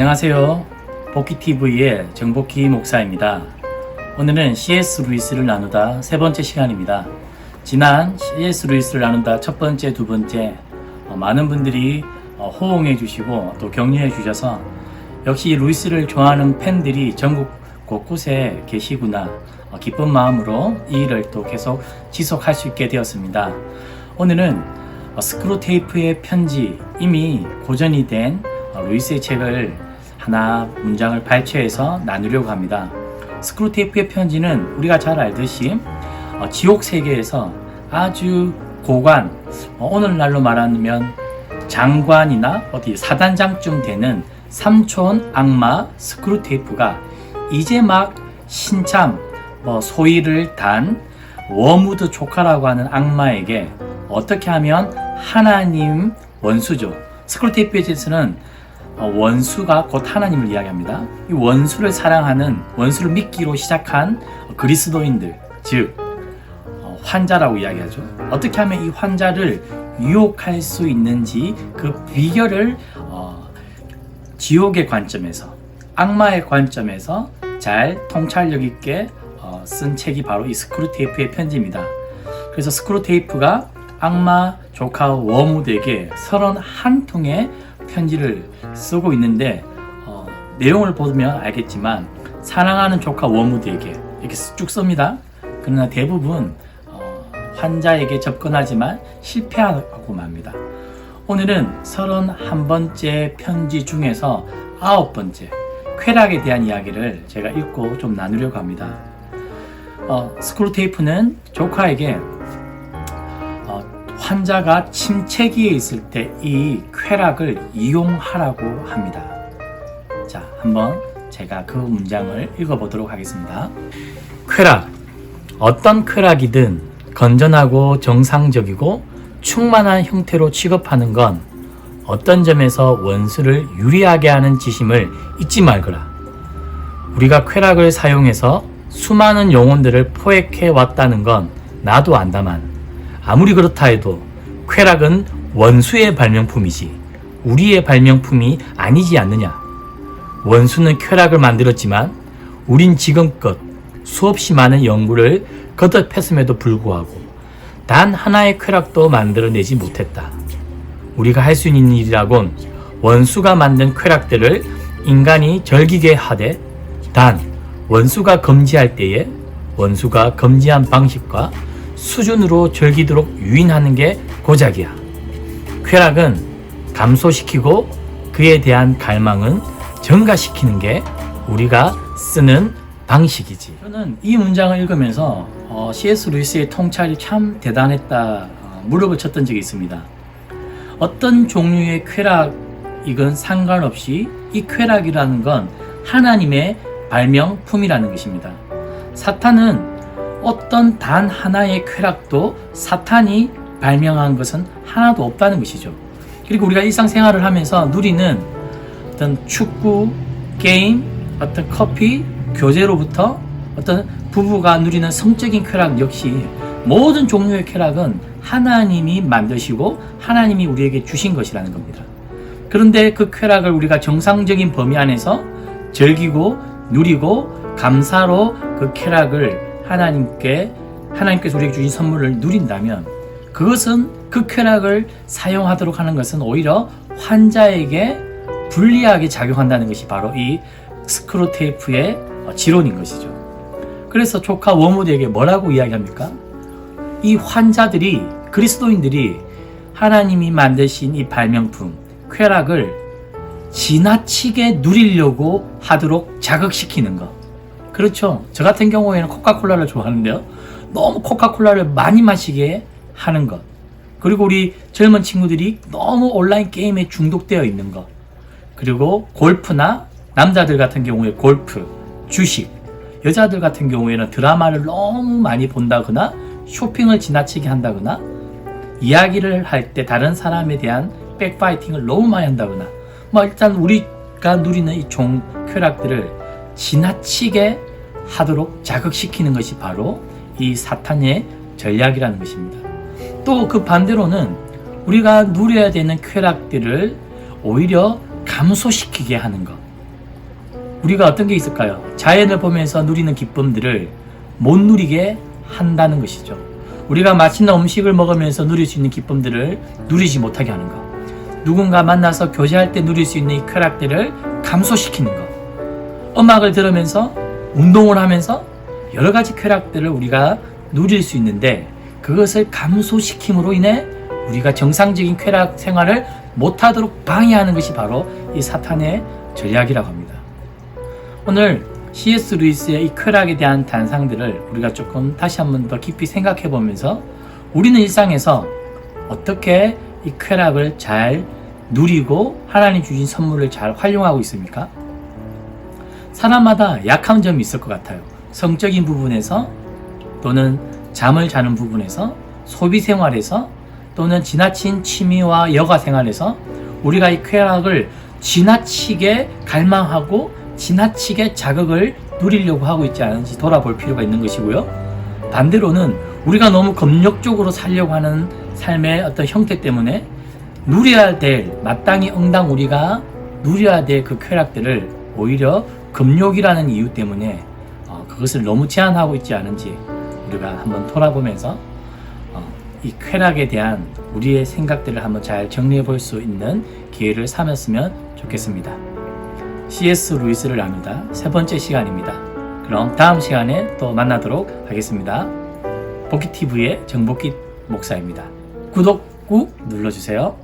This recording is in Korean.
안녕하세요. 복귀TV의 정복희 목사입니다. 오늘은 C.S. 루이스를 나누다 세 번째 시간입니다. 지난 C.S. 루이스를 나누다 첫 번째, 두 번째 많은 분들이 호응해 주시고 또 격려해 주셔서 역시 루이스를 좋아하는 팬들이 전국 곳곳에 계시구나 기쁜 마음으로 이 일을 또 계속 지속할 수 있게 되었습니다. 오늘은 스크루테이프의 편지, 이미 고전이 된 루이스의 책을 하나 문장을 발췌해서 나누려고 합니다. 스크루테이프의 편지는 우리가 잘 알듯이 지옥 세계에서 아주 고관, 오늘날로 말하면 장관이나 어디 사단장쯤 되는 삼촌 악마 스크루테이프가 이제 막 신참 소위를 단 워무드 조카라고 하는 악마에게 어떻게 하면 하나님 원수죠. 스크루테이프에 대해서는 원수가 곧 하나님을 이야기합니다. 이 원수를 사랑하는, 원수를 믿기로 시작한 그리스도인들, 즉 환자라고 이야기하죠. 어떻게 하면 이 환자를 유혹할 수 있는지 그 비결을 지옥의 관점에서, 악마의 관점에서 잘 통찰력 있게 쓴 책이 바로 이 스크루테이프의 편지입니다. 그래서 스크루테이프가 악마 조카 워무드에게 31통의 편지를 쓰고 있는데 내용을 보면 알겠지만 사랑하는 조카 워무드에게 이렇게 쭉 씁니다. 그러나 대부분 환자에게 접근하지만 실패하고 맙니다. 오늘은 31번째 편지 중에서 9번째 쾌락에 대한 이야기를 제가 읽고 좀 나누려고 합니다. 스크루테이프는 조카에게 환자가 침체기에 있을 때 이 쾌락을 이용하라고 합니다. 자, 한번 제가 그 문장을 읽어보도록 하겠습니다. 쾌락, 어떤 쾌락이든 건전하고 정상적이고 충만한 형태로 취급하는 건 어떤 점에서 원수를 유리하게 하는 짓임을 잊지 말거라. 우리가 쾌락을 사용해서 수많은 영혼들을 포획해 왔다는 건 나도 안다만 아무리 그렇다 해도 쾌락은 원수의 발명품이지 우리의 발명품이 아니지 않느냐. 원수는 쾌락을 만들었지만 우린 지금껏 수없이 많은 연구를 거듭했음에도 불구하고 단 하나의 쾌락도 만들어내지 못했다. 우리가 할 수 있는 일이라곤 원수가 만든 쾌락들을 인간이 즐기게 하되 단 원수가 금지할 때에 원수가 금지한 방식과 수준으로 즐기도록 유인하는 게 고작이야. 쾌락은 감소시키고 그에 대한 갈망은 증가시키는 게 우리가 쓰는 방식이지. 저는 이 문장을 읽으면서 C.S. 루이스의 통찰이 참 대단했다 무릎을 쳤던 적이 있습니다. 어떤 종류의 쾌락이건 상관없이 이 쾌락이라는 건 하나님의 발명품이라는 것입니다. 사탄은 어떤 단 하나의 쾌락도 사탄이 발명한 것은 하나도 없다는 것이죠. 그리고 우리가 일상생활을 하면서 누리는 어떤 축구, 게임, 어떤 커피, 교제로부터 어떤 부부가 누리는 성적인 쾌락 역시 모든 종류의 쾌락은 하나님이 만드시고 하나님이 우리에게 주신 것이라는 겁니다. 그런데 그 쾌락을 우리가 정상적인 범위 안에서 즐기고 누리고 감사로 그 쾌락을 하나님께서 우리에게 주신 선물을 누린다면 그것은 그 쾌락을 사용하도록 하는 것은 오히려 환자에게 불리하게 작용한다는 것이 바로 이 스크루테이프의 지론인 것이죠. 그래서 조카 워무드에게 뭐라고 이야기합니까? 이 환자들이, 그리스도인들이 하나님이 만드신 이 발명품, 쾌락을 지나치게 누리려고 하도록 자극시키는 것. 그렇죠. 저 같은 경우에는 코카콜라를 좋아하는데요. 너무 코카콜라를 많이 마시게 하는 것. 그리고 우리 젊은 친구들이 너무 온라인 게임에 중독되어 있는 것. 그리고 골프나 남자들 같은 경우에 골프, 주식, 여자들 같은 경우에는 드라마를 너무 많이 본다거나 쇼핑을 지나치게 한다거나 이야기를 할 때 다른 사람에 대한 백파이팅을 너무 많이 한다거나 일단 우리가 누리는 이 쾌락들을 지나치게 하도록 자극시키는 것이 바로 이 사탄의 전략이라는 것입니다. 또 그 반대로는 우리가 누려야 되는 쾌락들을 오히려 감소시키게 하는 것. 우리가 어떤 게 있을까요? 자연을 보면서 누리는 기쁨들을 못 누리게 한다는 것이죠. 우리가 맛있는 음식을 먹으면서 누릴 수 있는 기쁨들을 누리지 못하게 하는 것. 누군가 만나서 교제할 때 누릴 수 있는 이 쾌락들을 감소시키는 것. 음악을 들으면서 운동을 하면서 여러 가지 쾌락들을 우리가 누릴 수 있는데 그것을 감소시킴으로 인해 우리가 정상적인 쾌락 생활을 못하도록 방해하는 것이 바로 이 사탄의 전략이라고 합니다. 오늘 C.S. 루이스의 이 쾌락에 대한 단상들을 우리가 조금 다시 한번 더 깊이 생각해 보면서 우리는 일상에서 어떻게 이 쾌락을 잘 누리고 하나님 주신 선물을 잘 활용하고 있습니까? 사람마다 약한 점이 있을 것 같아요. 성적인 부분에서 또는 잠을 자는 부분에서 소비 생활에서 또는 지나친 취미와 여가 생활에서 우리가 이 쾌락을 지나치게 갈망하고 지나치게 자극을 누리려고 하고 있지 않은지 돌아볼 필요가 있는 것이고요. 반대로는 우리가 너무 검역적으로 살려고 하는 삶의 어떤 형태 때문에 누려야 될, 마땅히 응당 우리가 누려야 될 그 쾌락들을 오히려 금욕이라는 이유 때문에 그것을 너무 제한하고 있지 않은지 우리가 한번 돌아보면서 이 쾌락에 대한 우리의 생각들을 한번 잘 정리해 볼 수 있는 기회를 삼았으면 좋겠습니다. C.S. 루이스를 나누다 세 번째 시간입니다. 그럼 다음 시간에 또 만나도록 하겠습니다. 복귀TV의 정복기 목사입니다. 구독 꾹 눌러주세요.